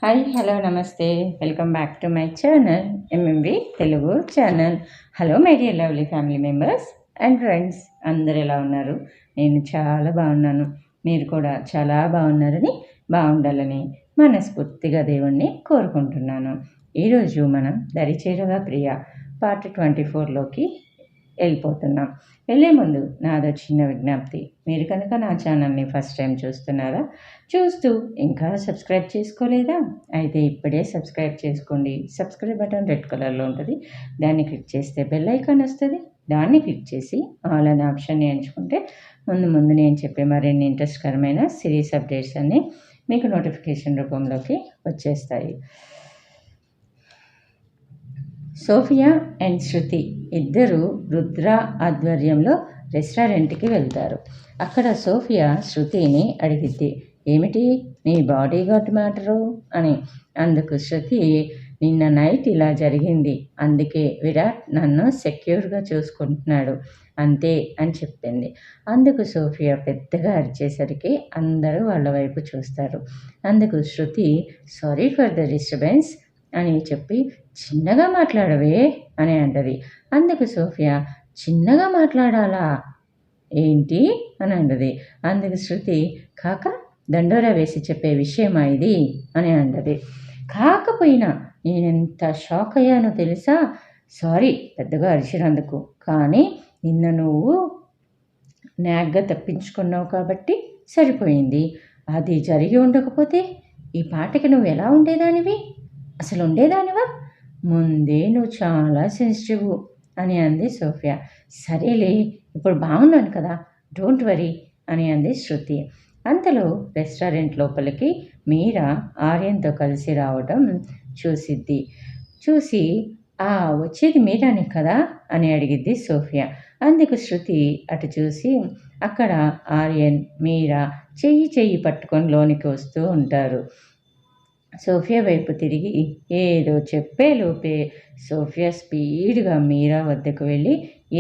Hi hello నమస్తే welcome back to my channel MMV Telugu channel. Hello my dear lovely family members and friends, అందరు ఎలా ఉన్నారు? నేను చాలా బాగున్నాను. మీరు కూడా చాలా బాగున్నారని, బాగుండాలని మనస్ఫూర్తిగా దేవుణ్ణి కోరుకుంటున్నాను. ఈరోజు మనం దరిచేరగా ప్రియ పార్ట్ 24లోకి వెళ్ళిపోతున్నాం. వెళ్ళే ముందు నాదో చిన్న విజ్ఞప్తి. మీరు కనుక నా ఛానల్ని ఫస్ట్ టైం చూస్తున్నారా, చూస్తూ ఇంకా సబ్స్క్రైబ్ చేసుకోలేదా, అయితే ఇప్పుడే సబ్స్క్రైబ్ చేసుకోండి. సబ్స్క్రైబ్ బటన్ రెడ్ కలర్లో ఉంటుంది, దాన్ని క్లిక్ చేస్తే బెల్ ఐకాన్ వస్తుంది. దాన్ని క్లిక్ చేసి ఆల్ అనే ఆప్షన్ని ఎంచుకుంటే ముందు నేను చెప్పే మరిన్ని ఇంట్రెస్ట్కరమైన సిరీస్ అప్డేట్స్ అన్నీ మీకు నోటిఫికేషన్ రూపంలోకి వచ్చేస్తాయి. సోఫియా అండ్ శృతి ఇద్దరు రుద్ర ఆధ్వర్యంలో రెస్టారెంట్కి వెళ్తారు. అక్కడ సోఫియా శృతిని అడిగిద్ది, ఏమిటి నీ బాడీ గార్డ్ మ్యాటరు అని. అందుకు శృతి, నిన్న నైట్ ఇలా జరిగింది, అందుకే విరాట్ నన్ను సెక్యూర్గా చూసుకుంటున్నాడు అంతే అని చెప్పింది. అందుకు సోఫియా పెద్దగా అరిచేసరికి అందరూ వాళ్ళ వైపు చూస్తారు. అందుకు శృతి, సారీ ఫర్ ద డిస్టర్బెన్స్ అని చెప్పి, చిన్నగా మాట్లాడవే అని అంటది. అందుకు సోఫియా, చిన్నగా మాట్లాడాలా ఏంటి అని అంటది. అందుకు శృతి, కాక దండోరా వేసి చెప్పే విషయమా ఇది అని అంటది. కాకపోయినా నేనెంత షాక్ అయ్యానో తెలుసా, సారీ పెద్దగా అరిచినందుకు, కానీ నిన్న నువ్వు నాగ్గా తప్పించుకున్నావు కాబట్టి సరిపోయింది. అది జరిగి ఉండకపోతే ఈ పాటకి నువ్వు ఎలా ఉండేదానివి, అసలు ఉండేదానివా? ముందే నువ్వు చాలా సెన్సిటివ్ అని అంది సోఫియా. సరేలే, ఇప్పుడు బాగున్నాను కదా, డోంట్ వరీ అని అంది శృతి. అంతలో రెస్టారెంట్ లోపలికి మీరా ఆర్యన్తో కలిసి రావడం చూసిద్ది. చూసి, వచ్చేది మీరానే కదా అని అడిగిద్ది సోఫియా. అందుకు శృతి అటు చూసి, అక్కడ ఆర్యన్ మీరా చెయ్యి పట్టుకొని లోనికి వస్తూ ఉంటారు. సోఫియా వైపు తిరిగి ఏదో చెప్పేలోపే సోఫియా స్పీడ్గా మీరా వద్దకు వెళ్ళి,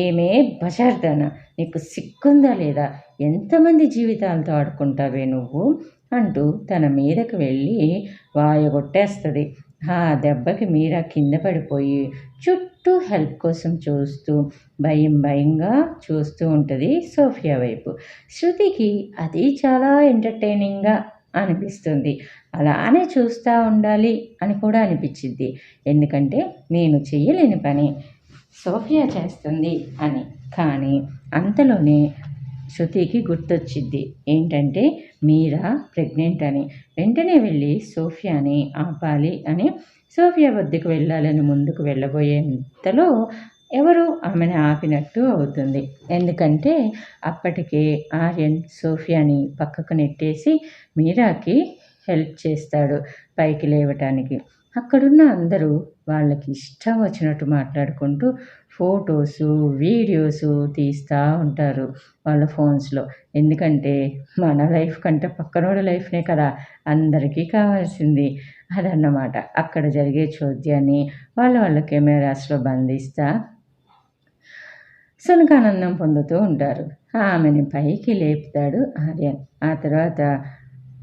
ఏమే బజార్దానా, నీకు సిగ్గుందా లేదా, ఎంతమంది జీవితాలతో ఆడుకుంటావే నువ్వు అంటూ తన మీదకు వెళ్ళి వాయగొట్టేస్తుంది. ఆ దెబ్బకి మీరా కింద పడిపోయి చుట్టూ హెల్ప్ కోసం చూస్తూ భయంగా చూస్తూ ఉంటుంది సోఫియా వైపు. శృతికి అది చాలా ఎంటర్టైనింగ్గా అనిపిస్తుంది. అలానే చూస్తూ ఉండాలి అని కూడా అనిపించింది. ఎందుకంటే నేను చెయ్యలేని పని సోఫియా చేస్తుంది అని. కానీ అంతలోనే శృతికి గుర్తొచ్చింది ఏంటంటే మీరా ప్రెగ్నెంట్ అని. వెంటనే వెళ్ళి సోఫియాని ఆపాలి అని సోఫియా వద్దకు వెళ్ళాలని ముందుకు వెళ్ళబోయేంతలో ఎవరు ఆమెను ఆపినట్టు అవుతుంది. ఎందుకంటే అప్పటికే ఆర్యన్ సోఫియాని పక్కకు నెట్టేసి మీరాకి హెల్ప్ చేస్తాడు పైకి లేవటానికి. అక్కడున్న అందరూ వాళ్ళకి ఇష్టం వచ్చినట్టు మాట్లాడుకుంటూ ఫొటోసు వీడియోసు తీస్తూ ఉంటారు వాళ్ళ ఫోన్స్లో. ఎందుకంటే మన లైఫ్ కంటే పక్కనోడి లైఫ్నే కదా అందరికీ కావాల్సింది. అదన్నమాట అక్కడ జరిగే చోద్యాన్ని వాళ్ళ కెమెరాస్లో బంధిస్తా సునకానందం పొందుతూ ఉంటారు. ఆమెని పైకి లేపుతాడు ఆర్యన్. ఆ తర్వాత,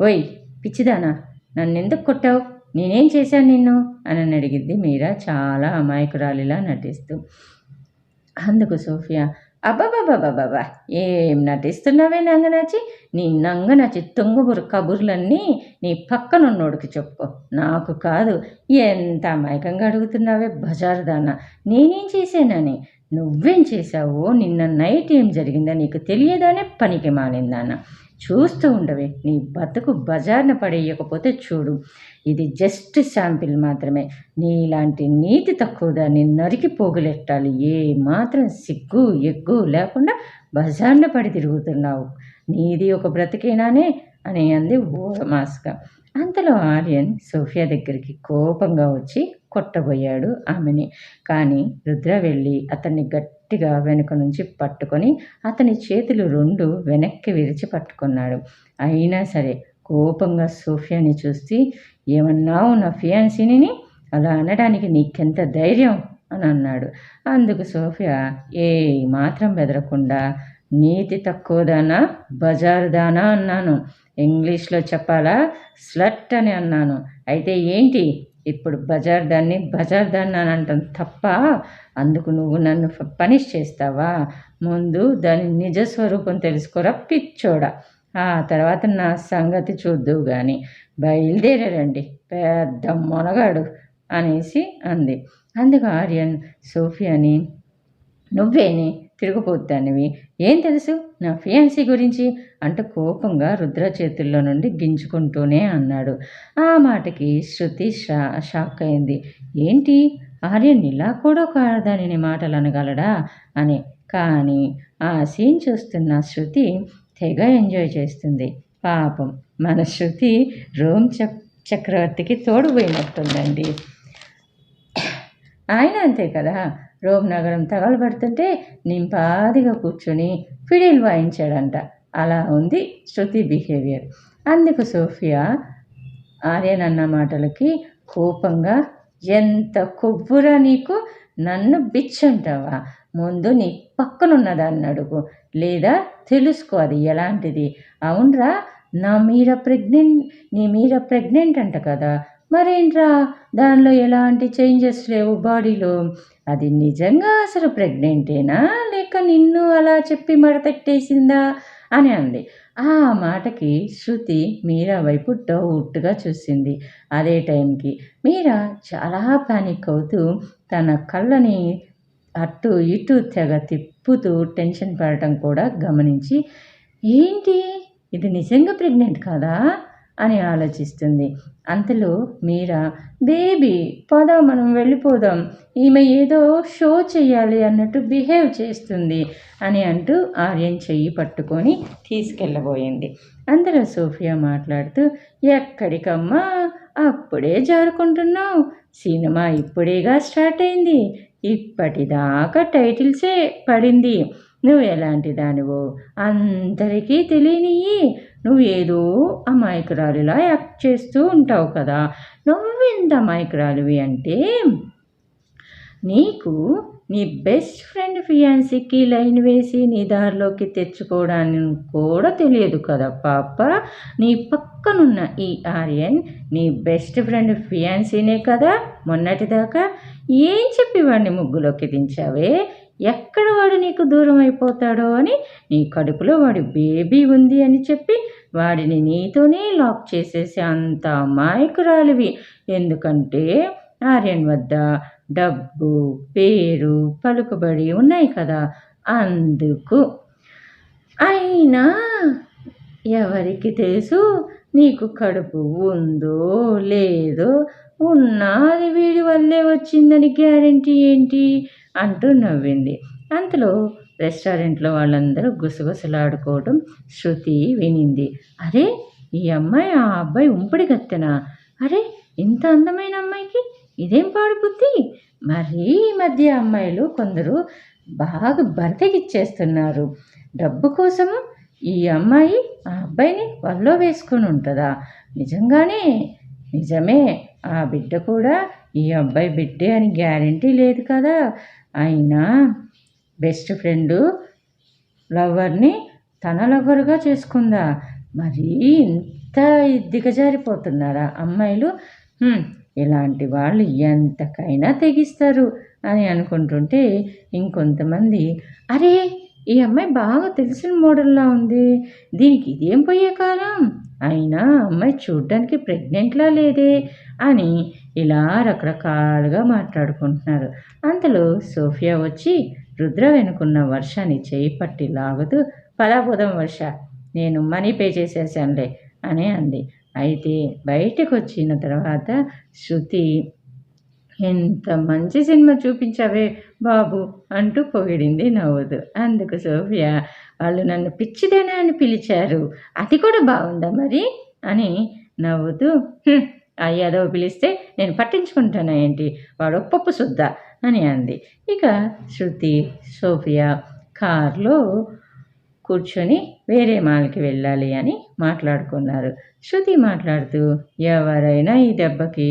ఓయ్ పిచ్చిదానా, నన్నెందుకు కొట్టావు, నేనేం చేశాను నిన్ను అని అడిగిద్ది మీరా చాలా అమాయకురాలిలా నటిస్తూ. అందుకు సోఫియా, అబ్బాబాబాబాబా ఏం నటిస్తున్నావే నంగనాచి, నీ నంగనాచి తుంగబురు కబుర్లన్నీ నీ పక్కనున్నోడికి చెప్పుకో, నాకు కాదు. ఎంత అమాయకంగా అడుగుతున్నావే బజారుదానా, నేనేం చేశానని. నువ్వేం చేశావో, నిన్న నైట్ ఏం జరిగిందో నీకు తెలియదానే పనికి మాలిందాన్న. చూస్తూ ఉండవే, నీ బతుకు బజార్న పడేయకపోతే చూడు. ఇది జస్ట్ శాంపిల్ మాత్రమే. నీలాంటి నీతి తక్కువ దాన్ని నరికి పోగులెట్టాలి. ఏ మాత్రం సిగ్గు ఎగ్గు లేకుండా బజార్న పడి తిరుగుతున్నావు. నీది ఒక బ్రతికేనానే అని అంది ఓరమాస్గా. అంతలో ఆర్యన్ సోఫియా దగ్గరికి కోపంగా వచ్చి కొట్టబోయాడు ఆమెని. కానీ రుద్ర వెళ్ళి అతన్ని గట్టిగా వెనుక నుంచి పట్టుకొని అతని చేతులు రెండు వెనక్కి విరిచి పట్టుకున్నాడు. అయినా సరే కోపంగా సోఫియాని చూసి, ఏమన్నావు నా ఫియాన్సీని, అలా అనడానికి నీకెంత ధైర్యం అని అన్నాడు. అందుకు సోఫియా ఏ మాత్రం బెదరకుండా, నీతి తక్కువదానా, బజారుదానా అన్నాను. ఇంగ్లీష్లో చెప్పాలా, స్లట్ అని అన్నాను. అయితే ఏంటి ఇప్పుడు బజార్ దాన్ని అని అంటాను తప్ప? అందుకు నువ్వు నన్ను పనిష్ చేస్తావా? ముందు దాని నిజ స్వరూపం తెలుసుకోరా పిచ్చోడా, ఆ తర్వాత నా సంగతి చూద్దువు కానీ. బయలుదేరారండి పెద్ద మొనగాడు అనేసి అంది. అందుకు ఆర్యన్ సోఫియాని, నువ్వేని తిరిగిపోతానివి, ఏం తెలుసు నా ఫియాన్సీ గురించి అంటూ కోపంగా రుద్ర చేతుల్లో నుండి గింజుకుంటూనే అన్నాడు. ఆ మాటకి శృతి షాక్ అయింది. ఏంటి, ఆర్యన్ ఇలా కూడా ఒక ఆడదానిని మాటలు అనగలడా అని. కానీ ఆ సీన్ చూస్తున్న శృతి తెగ ఎంజాయ్ చేస్తుంది. పాపం మన శృతి రోమ్ చక్రవర్తికి తోడుపోయినట్టుందండి. ఆయన అంతే కదా, రోమ్ నగరం తగలబడుతుంటే నింపాదిగా కూర్చొని ఫిడిల్ వాయించాడంట. అలా ఉంది శృతి బిహేవియర్. అందుకు సోఫియా ఆర్యన్ అన్న మాటలకి కోపంగా, ఎంత కొవ్వురా నీకు, నన్ను బిచ్చంటావా? ముందు నీ పక్కనున్నదాన్ని అడుగు, లేదా తెలుసుకో అది ఎలాంటిది. అవునరా, నీ మీద ప్రెగ్నెంట్ అంట కదా, మరేంట్రా దానిలో ఎలాంటి చేంజెస్ లేవు బాడీలో? అది నిజంగా అసలు ప్రెగ్నెంటేనా, లేక నిన్ను అలా చెప్పి మడతెట్టేసిందా అని అంది. ఆ మాటకి శృతి మీరా వైపు డౌట్గా చూసింది. అదే టైంకి మీరా చాలా పానిక్ అవుతూ తన కళ్ళని అటు ఇటు తెగ తిప్పుతూ టెన్షన్ పడటం కూడా గమనించి, ఏంటి ఇది నిజంగా ప్రెగ్నెంట్ కాదా అని ఆలోచిస్తుంది. అంతలో మీరా, బేబీ పద మనం వెళ్ళిపోదాం, ఈమె ఏదో షో చెయ్యాలి అన్నట్టు బిహేవ్ చేస్తుంది అని అంటూ ఆర్యన్ చెయ్యి పట్టుకొని తీసుకెళ్ళబోయింది. అందులో సోఫియా మాట్లాడుతూ, ఎక్కడికమ్మా అప్పుడే జారుకుంటున్నావు, సినిమా ఇప్పుడేగా స్టార్ట్ అయింది, ఇప్పటిదాకా టైటిల్సే పడింది, నువ్వు ఎలాంటి దానివో అందరికీ తెలియనియ్యి, నువ్వు ఏదో అమాయకురాలిలా యాక్ట్ చేస్తూ ఉంటావు కదా. నువ్వెంత అమాయకురాలివి అంటే నీకు నీ బెస్ట్ ఫ్రెండ్ ఫియాన్సీకి లైన్ వేసి నీ దారిలోకి తెచ్చుకోవడానికి కూడా తెలియదు కదా పాప. నీ పక్కనున్న ఈ ఆర్యన్ నీ బెస్ట్ ఫ్రెండ్ ఫియాన్సీనే కదా మొన్నటిదాకా. ఏం చెప్పి వాడిని ముగ్గులోకి దించావే? ఎక్కడ వాడు నీకు దూరం అయిపోతాడో అని నీ కడుపులో వాడి బేబీ ఉంది అని చెప్పి వాడిని నీతోనే లాక్ చేసేసి అంత అమాయకురాలివి. ఎందుకంటే ఆర్యన్ వద్ద డబ్బు, పేరు, పలుకుబడి ఉన్నాయి కదా, అందుకు. అయినా ఎవరికి తెలుసు నీకు కడుపు ఉందో లేదో, ఉన్నా అది వీడి వల్లే వచ్చిందని గ్యారెంటీ ఏంటి అంటూ నవ్వింది. అంతలో రెస్టారెంట్లో వాళ్ళందరూ గుసగుసలాడుకోవడం శృతి వినింది. అరే, ఈ అమ్మాయి ఆ అబ్బాయి ఉంపుడి గత్తెనా? అరే, ఇంత అందమైన అమ్మాయికి ఇదేం పాడుబుద్ధి? మరీ ఈ మధ్య అమ్మాయిలు కొందరు బాగా బరితెగిచ్చేస్తున్నారు. డబ్బు కోసము ఈ అమ్మాయి ఆ అబ్బాయిని వల్లో వేసుకొని ఉంటుందా? నిజమే, ఆ బిడ్డ కూడా ఈ అబ్బాయి బిడ్డే అని గ్యారెంటీ లేదు కదా. అయినా బెస్ట్ ఫ్రెండు లవర్ని తన లవర్గా చేసుకుందా? మరీ ఇంత దిగజారిపోతున్నారా అమ్మాయిలు? ఇలాంటి వాళ్ళు ఎంతకైనా తెగిస్తారు అని అనుకుంటుంటే ఇంకొంతమంది, అరే, ఈ అమ్మాయి బాగా తెలిసిన మోడల్లా ఉంది, దీనికి ఇదేం పోయే కాలం, అయినా అమ్మాయి చూడ్డానికి ప్రెగ్నెంట్లా లేదే అని ఇలా రకరకాలుగా మాట్లాడుకుంటున్నారు. అంతలో సోఫియా వచ్చి రుద్ర వెనుకున్న వర్షాన్ని చేయి పట్టి లాగుతూ, పదాబోధం వర్ష, నేను మనీ పే చేసేసానులే అని అంది. అయితే బయటకు వచ్చిన తర్వాత శృతి, ఎంత మంచి సినిమా చూపించావే బాబు అంటూ పొగిడింది నవ్వుతూ. అందుకు సోఫియా, వాళ్ళు నన్ను పిచ్చిదేనా అని పిలిచారు, అది కూడా బాగుందా మరి అని నవ్వుతూ, అయ్యాదో పిలిస్తే నేను పట్టించుకుంటానా ఏంటి, వాడు పప్పు శుద్ధ అని అంది. ఇక శృతి, సోఫియా కార్లో కూర్చొని వేరే మాల్కి వెళ్ళాలి అని మాట్లాడుకున్నారు. శృతి మాట్లాడుతూ, ఎవరైనా ఈ దెబ్బకి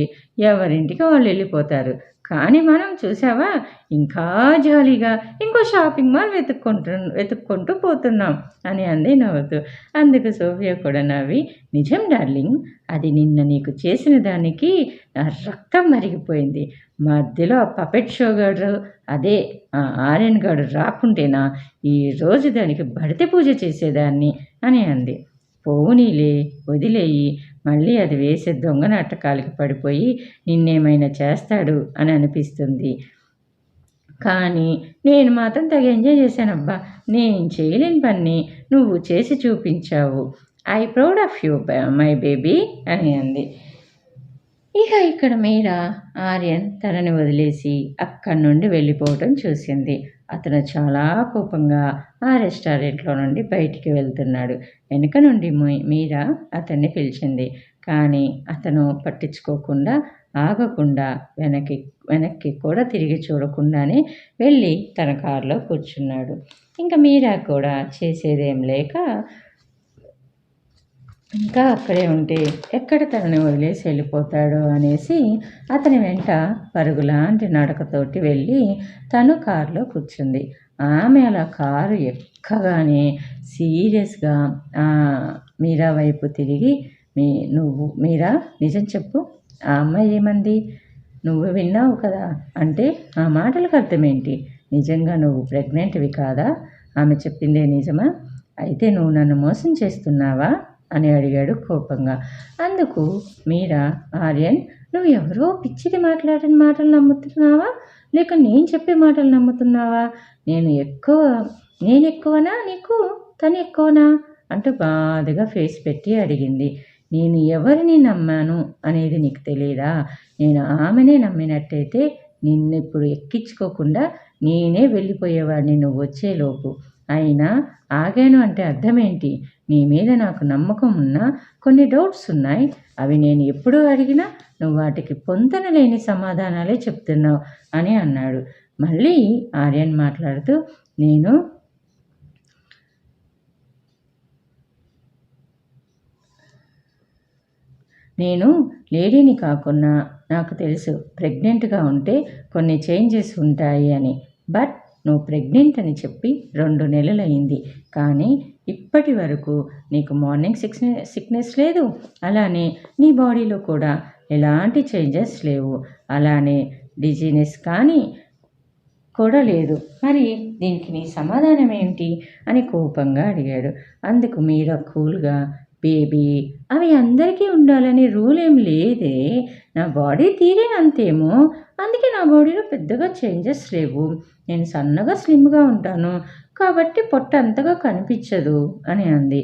ఎవరింటికి వాళ్ళు వెళ్ళిపోతారు, కానీ మనం చూసావా ఇంకా జాలీగా ఇంకో షాపింగ్ మాల్ వెతుక్కుంటూ పోతున్నాం అని అంది నవ్వుతూ. అందుకు సోఫియా కూడా నవ్వి, నిజం డార్లింగ్, అది నిన్న నీకు చేసిన దానికి నా రక్తం మరిగిపోయింది. మధ్యలో ఆ పపెట్ షో గాడు, అదే ఆ ఆర్యన్ గాడు రాకుంటేనా ఈరోజు దానికి భడిత పూజ చేసేదాన్ని అని అంది. పోనీలే, వదిలేయి, మళ్ళీ అది వేసే దొంగ నాటకాలకి పడిపోయి నిన్నేమైనా చేస్తాడు అని అనిపిస్తుంది. కానీ నేను మాత్రం తెగ ఎంజాయ్ చేశానబ్బా. నేను చేయలేని పని నువ్వు చేసి చూపించావు. I proud of you my baby అని అంది. ఇక ఇక్కడ మీరా ఆర్యన్ తనని వదిలేసి అక్కడి నుండి వెళ్ళిపోవటం చూసింది. అతను చాలా కోపంగా ఆ రెస్టారెంట్లో నుండి బయటికి వెళ్తున్నాడు. వెనుక నుండి మీరా అతన్ని పిలిచింది. కానీ అతను పట్టించుకోకుండా, ఆగకుండా, వెనక్కి కూడా తిరిగి చూడకుండానే వెళ్ళి తన కారులో కూర్చున్నాడు. ఇంకా మీరా కూడా చేసేదేం లేక ఇంకా అక్కడే ఉంటే ఎక్కడ తనని వదిలేసి వెళ్ళిపోతాడో అనేసి అతని వెంట పరుగులాంటి నడకతోటి వెళ్ళి తను కారులో కూర్చుంది. ఆమె అలా కారు ఎక్కగానే సీరియస్గా మీరా వైపు తిరిగి, మీరా నిజం చెప్పు, ఆ అమ్మాయి ఏమంది? నువ్వు విన్నావు కదా, అంటే ఆ మాటలకు అర్థమేంటి? నిజంగా నువ్వు ప్రెగ్నెంట్వి కాదా? ఆమె చెప్పిందే నిజమా? అయితే నువ్వు నన్ను మోసం చేస్తున్నావా అని అడిగాడు కోపంగా. అందుకు మీరా, ఆర్యన్, నువ్వు ఎవరో పిచ్చిది మాట్లాడిన మాటలు నమ్ముతున్నావా, లేక నేను చెప్పే మాటలు నమ్ముతున్నావా? నేను ఎక్కువనా నీకు, తను ఎక్కువనా అంటూ బాధగా ఫేస్ పెట్టి అడిగింది. నేను ఎవరిని నమ్మాను అనేది నీకు తెలియదా? నేను ఆమెనే నమ్మినట్టయితే నిన్ను ఇప్పుడు ఎక్కించుకోకుండా నేనే వెళ్ళిపోయేవాడిని నువ్వు వచ్చేలోపు. అయినా ఆగాను అంటే అర్థమేంటి? నీ మీద నాకు నమ్మకం ఉన్నా కొన్ని డౌట్స్ ఉన్నాయి. అవి నేను ఎప్పుడూ అడిగినా నువ్వు వాటికి పొంతన లేని సమాధానాలే చెప్తున్నావు అని అన్నాడు. మళ్ళీ ఆర్యన్ మాట్లాడుతూ, నేను లేడీని కాకున్నా నాకు తెలుసు ప్రెగ్నెంట్గా ఉంటే కొన్ని చేంజెస్ ఉంటాయి అని. బట్ నువ్వు ప్రెగ్నెంట్ అని చెప్పి 2 నెలలైంది, కానీ ఇప్పటి వరకు నీకు మార్నింగ్ సిక్నెస్ లేదు, అలానే నీ బాడీలో కూడా ఎలాంటి చేంజెస్ లేవు, అలానే డిజీనెస్ కానీ కూడా లేదు. మరి దీనికి నీ సమాధానం ఏంటి అని కోపంగా అడిగాడు. అందుకు మీరా కూల్గా, బేబీ, అవి అందరికీ ఉండాలని రూల్ ఏం లేదే, నా బాడీ తీరే అంతేమో, అందుకే నా బాడీలో పెద్దగా చేంజెస్ లేవు. నేను సన్నగా స్లిమ్గా ఉంటాను కాబట్టి పొట్ట అంతగా కనిపించదు అని అంది.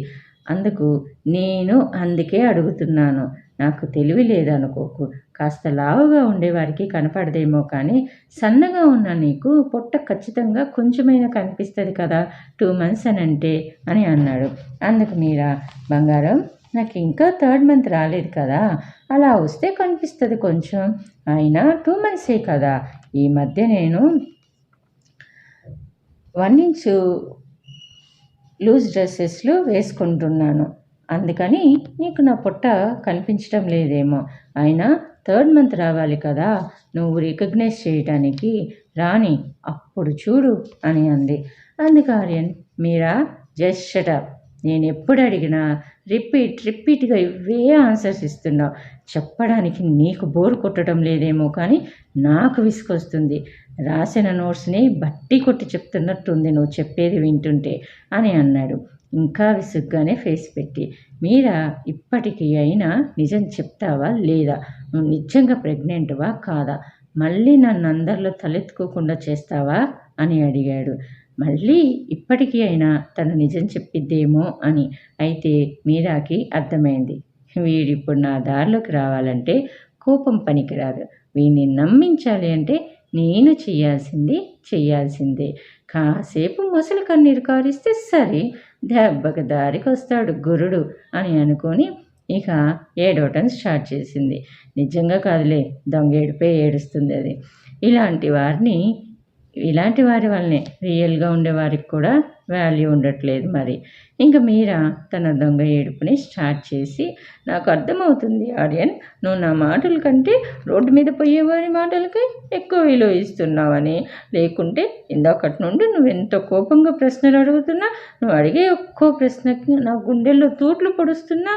అందుకు నేను అందుకే అడుగుతున్నాను, నాకు తెలివి లేదనుకోకు, కాస్త లావుగా ఉండేవారికి కనపడదేమో కానీ సన్నగా ఉన్న నీకు పొట్ట ఖచ్చితంగా కొంచెమైనా కనిపిస్తుంది కదా 2 months అని అన్నాడు. అందుకు మీరా, బంగారం, నాకు ఇంకా 3rd month రాలేదు కదా, అలా వస్తే కనిపిస్తుంది కొంచెం, అయినా 2 months కదా, ఈ మధ్య నేను 1 inch లూజ్ డ్రెస్సెస్లు వేసుకుంటున్నాను, అందుకని నీకు నా పొట్ట కనిపించడం లేదేమో, అయినా 3rd month రావాలి కదా, నువ్వు రికగ్నైజ్ చేయటానికి రాని, అప్పుడు చూడు అని అంది. అందుకు ఆర్యన్, మీరా జస్ట్ షటప్, నేను ఎప్పుడు అడిగినా రిపీట్గా ఇవే ఆన్సర్స్ ఇస్తున్నావు, చెప్పడానికి నీకు బోరు కొట్టడం లేదేమో కానీ నాకు విసుకొస్తుంది, రాసిన నోట్స్ని బట్టి కొట్టి చెప్తున్నట్టుంది నువ్వు చెప్పేది వింటుంటే అని అన్నాడు ఇంకా విసుగ్గానే ఫేస్ పెట్టి. మీరా, ఇప్పటికీ అయినా నిజం చెప్తావా లేదా? నువ్వు నిజంగా ప్రెగ్నెంట్వా కాదా? మళ్ళీ నన్ను అందరిలో తలెత్తుకోకుండా చేస్తావా అని అడిగాడు. మళ్ళీ ఇప్పటికీ అయినా తను నిజం చెప్పిద్దేమో అని. అయితే మీరాకి అర్థమైంది, వీడిప్పుడు నా దారిలోకి రావాలంటే కోపం పనికిరాదు, వీడిని నమ్మించాలి అంటే నేను చెయ్యాల్సిందే. కాసేపు మొసలి కన్నీరు కారిస్తే సరే, దెబ్బకి దారికి వస్తాడు గురుడు అని అనుకొని ఇక ఏడవటం స్టార్ట్ చేసింది. నిజంగా కాదులే, దొంగేడిపై ఏడుస్తుంది అది. ఇలాంటి వారి వల్లనే రియల్గా ఉండేవారికి కూడా వాల్యూ ఉండట్లేదు మరి. ఇంక మీరా తన దొంగ ఏడుపుని స్టార్ట్ చేసి, నాకు అర్థమవుతుంది ఆర్యన్, నువ్వు నా మాటల కంటే రోడ్డు మీద పోయేవారి మాటలకి ఎక్కువ విలువ ఇస్తున్నావని. లేకుంటే ఇందాకటి నుండి నువ్వు ఎంత కోపంగా ప్రశ్నలు అడుగుతున్నా, నువ్వు అడిగే ఒక్కో ప్రశ్నకి నా గుండెల్లో తూట్లు పొడుస్తున్నా.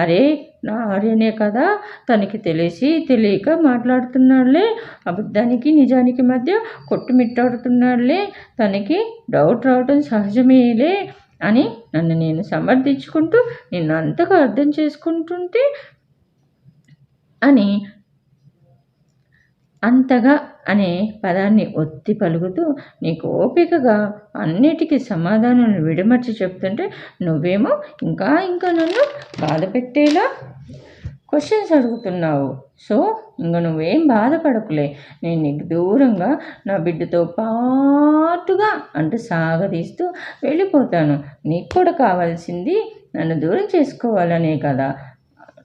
అరే నా ఆర్యనే కదా, తనకి తెలిసి తెలియక మాట్లాడుతున్నాడులే, అబద్ధానికి నిజానికి మధ్య కొట్టుమిట్టాడుతున్నాడులే, తనకి డౌట్ రావడం సహజమేలే అని నన్ను నేను సమర్థించుకుంటూ నిన్ను అంతగా అర్థం చేసుకుంటుంటే అని అంతగా అనే పదాన్ని ఒత్తి పలుకుతూ నీకు ఓపికగా అన్నిటికీ సమాధానాలు విడమర్చి చెప్తుంటే నువ్వేమో ఇంకా ఇంకా నన్ను బాధ పెట్టేలా క్వశ్చన్స్ అడుగుతున్నావు. సో ఇంకా నువ్వేం బాధపడకులే, నేను నీకు దూరంగా నా బిడ్డతో పాటుగా అంటూ సాగదీస్తూ వెళ్ళిపోతాను. నీకు కూడా కావాల్సింది నన్ను దూరం చేసుకోవాలనే కదా,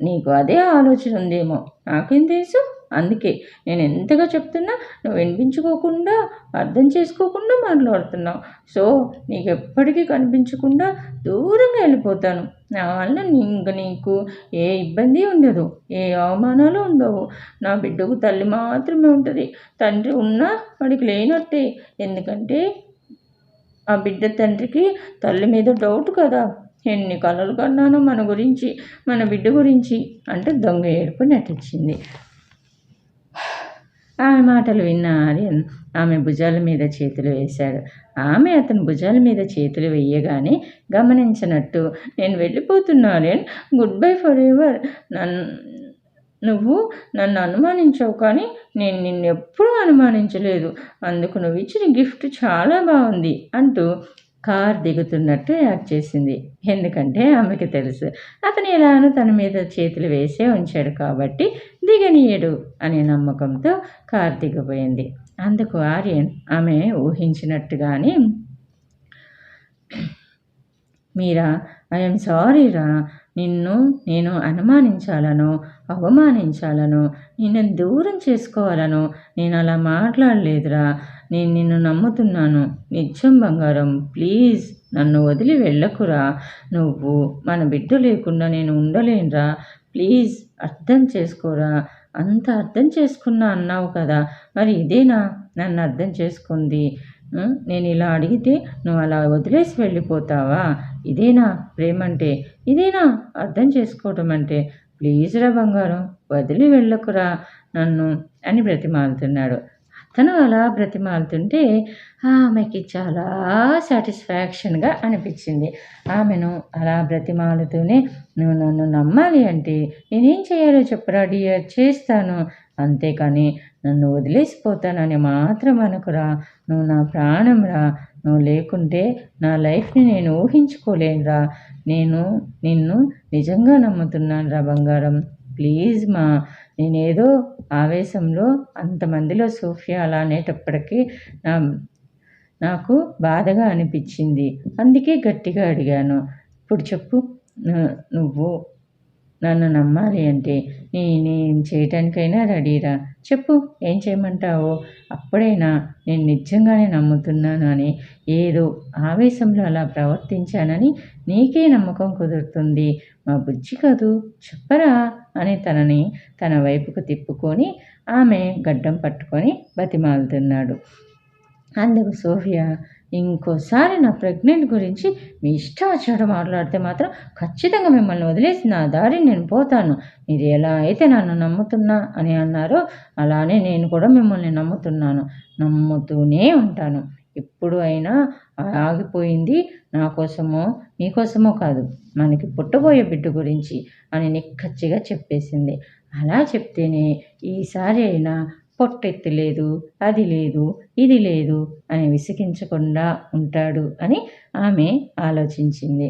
నీకు అదే ఆలోచన ఉందేమో, నాకేం తెలుసు. అందుకే నేను ఎంతగా చెప్తున్నా నువ్వు వినిపించుకోకుండా అర్థం చేసుకోకుండా మాట్లాడుతున్నావు. సో నీకు ఎప్పటికీ కనిపించకుండా దూరంగా వెళ్ళిపోతాను. నా వల్ల నీకు ఏ ఇబ్బంది ఉండదు, ఏ అవమానాలు ఉండవు. నా బిడ్డకు తల్లి మాత్రమే ఉంటుంది, తండ్రి ఉన్నా వాడికి లేనట్టే. ఎందుకంటే ఆ బిడ్డ తండ్రికి తల్లి మీద డౌట్ కదా. ఎన్ని కలలు కన్నానో మన గురించి, మన బిడ్డ గురించి అంటూ దొంగ ఏడుపు నటించింది. ఆమె మాటలు విన్న ఆర్యన్ ఆమె భుజాల మీద చేతులు వేశాడు. ఆమె అతని భుజాల మీద చేతులు వేయగానే గమనించినట్టు, నేను వెళ్ళిపోతున్నా Aryan, good bye for ever. నువ్వు నన్ను అనుమానించావు, కానీ నేను నిన్ను ఎప్పుడూ అనుమానించలేదు. అందుకు నువ్వు ఇచ్చిన గిఫ్ట్ చాలా బాగుంది అంటూ కార్ దిగుతున్నట్టు యాక్ట్ చేసింది. ఎందుకంటే ఆమెకి తెలుసు అతను ఎలానో తన మీద చేతులు వేసే ఉంచాడు కాబట్టి దిగనీయడు అనే నమ్మకంతో కార్ దిగబోయింది. అందుకు ఆర్యన్ ఆమె ఊహించినట్టుగానే, మీరా ఐఎమ్ సారీరా, నిన్ను నేను అనుమానించాలనో అవమానించాలనో నిన్ను దూరం చేసుకోవాలనో నేను అలా మాట్లాడలేదురా. నేను నిన్ను నమ్ముతున్నాను. నిత్యం బంగారం, ప్లీజ్ నన్ను వదిలి వెళ్ళకురా. నువ్వు మన బిడ్డ లేకుండా నేను ఉండలేనురా. ప్లీజ్ అర్థం చేసుకోరా. అంత అర్థం చేసుకున్నా అన్నావు కదా, మరి ఇదేనా నన్ను అర్థం చేసుకుంది? నేను ఇలా అడిగితే నువ్వు అలా వదిలేసి వెళ్ళిపోతావా? ఇదేనా ప్రేమంటే? ఇదేనా అర్థం చేసుకోవటం అంటే? ప్లీజ్ రా బంగారం, వదిలి వెళ్ళకురా నన్ను అని బ్రతిమాలుతున్నాడు. తను అలా బ్రతిమాలుతుంటే ఆమెకి చాలా సాటిస్ఫాక్షన్గా అనిపించింది. ఆమెను అలా బ్రతిమాలుతూనే, నువ్వు నన్ను నమ్మాలి అంటే నేనేం చేయాలో చెప్పురా డియర్, చేస్తాను. అంతేకాని నన్ను వదిలేసిపోతానని మాత్రం అనుకురా. నువ్వు నా ప్రాణం రా. నువ్వు లేకుంటే నా లైఫ్ని నేను ఊహించుకోలేనురా. నేను నిన్ను నిజంగా నమ్ముతున్నాను రా బంగారం. ప్లీజ్ మా. నేనేదో ఆవేశంలో అంతమందిలో సోఫియా అలా అనేటప్పటికీ నాకు బాధగా అనిపించింది. అందుకే గట్టిగా అడిగాను. ఇప్పుడు చెప్పు, నువ్వు నన్ను నమ్మాలి అంటే నేను చేయటానికైనా రెడీరా. చెప్పు, ఏం చేయమంటావో? అప్పుడైనా నేను నిజంగానే నమ్ముతున్నాను అని, ఏదో ఆవేశంలో అలా ప్రవర్తించానని నీకే నమ్మకం కుదురుతుంది. మా బుజ్జి కదూ, చెప్పరా అని తనని తన వైపుకు తిప్పుకొని ఆమె గడ్డం పట్టుకొని బతిమాలుతున్నాడు. అందుకు సోఫియా, ఇంకోసారి నా ప్రెగ్నెంట్ గురించి మీ ఇష్టం వచ్చినట్టు మాట్లాడితే మాత్రం ఖచ్చితంగా మిమ్మల్ని వదిలేసి నా దారిని నేను పోతాను. మీరు ఎలా అయితే నన్ను నమ్ముతున్నా అని అన్నారో అలానే నేను కూడా మిమ్మల్ని నమ్ముతున్నాను, నమ్ముతూనే ఉంటాను. ఎప్పుడు అయినా ఆగిపోయింది నా కోసమో మీకోసమో కాదు, మనకి పుట్టబోయే బిడ్డ గురించి అని నిక్కచ్చిగా చెప్పేసింది. అలా చెప్తేనే ఈసారి అయినా పొట్టెత్తి లేదు, అది లేదు, ఇది లేదు అని విసిగించకుండా ఉంటాడు అని ఆమె ఆలోచించింది.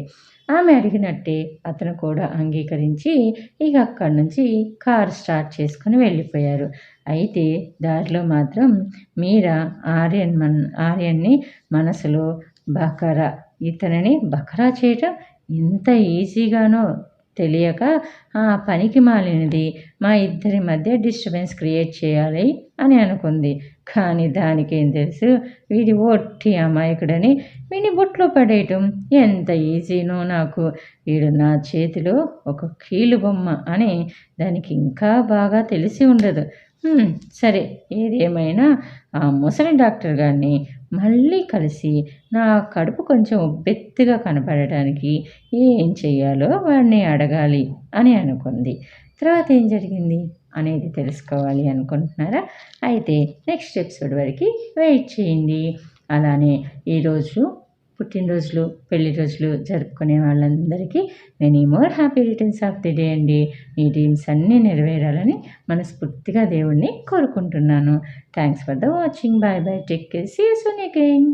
ఆమె అడిగినట్టే అతను కూడా అంగీకరించి ఇక అక్కడి నుంచి కారు స్టార్ట్ చేసుకుని వెళ్ళిపోయారు. అయితే దారిలో మాత్రం మీరా ఆర్యన్ని మనసులో బకరా, ఇతనిని బకరా చేయటం ఇంత ఈజీగానో తెలియక ఆ పనికి మాలినది మా ఇద్దరి మధ్య డిస్టర్బెన్స్ క్రియేట్ చేయాలి అని అనుకుంది. కానీ దానికేం తెలుసు, వీడి ఒట్టి అమాయకుడని వీడిని బుట్లో పడేయటం ఎంత ఈజీనో నాకు. వీడు నా చేతిలో ఒక కీలు బొమ్మ అని దానికి ఇంకా బాగా తెలిసి ఉండదు. సరే, ఏదేమైనా ఆ ముసలి డాక్టర్ గారిని మళ్ళీ కలిసి నా కడుపు కొంచెం ఉబ్బెత్తుగా కనపడటానికి ఏం చెయ్యాలో వాడిని అడగాలి అని అనుకుంది. తర్వాత ఏం జరిగింది అనేది తెలుసుకోవాలి అనుకుంటున్నారా? అయితే నెక్స్ట్ ఎపిసోడ్ వరకు వెయిట్ చేయండి. అలానే ఈరోజు పుట్టినరోజులు, పెళ్లి రోజులు జరుపుకునే వాళ్ళందరికీ many more happy returns of the day అండి. మీ డ్రీమ్స్ అన్నీ నెరవేరాలని మనస్ఫూర్తిగా దేవుణ్ణి కోరుకుంటున్నాను. Thanks for the watching. Bye bye. Take care. See you soon again.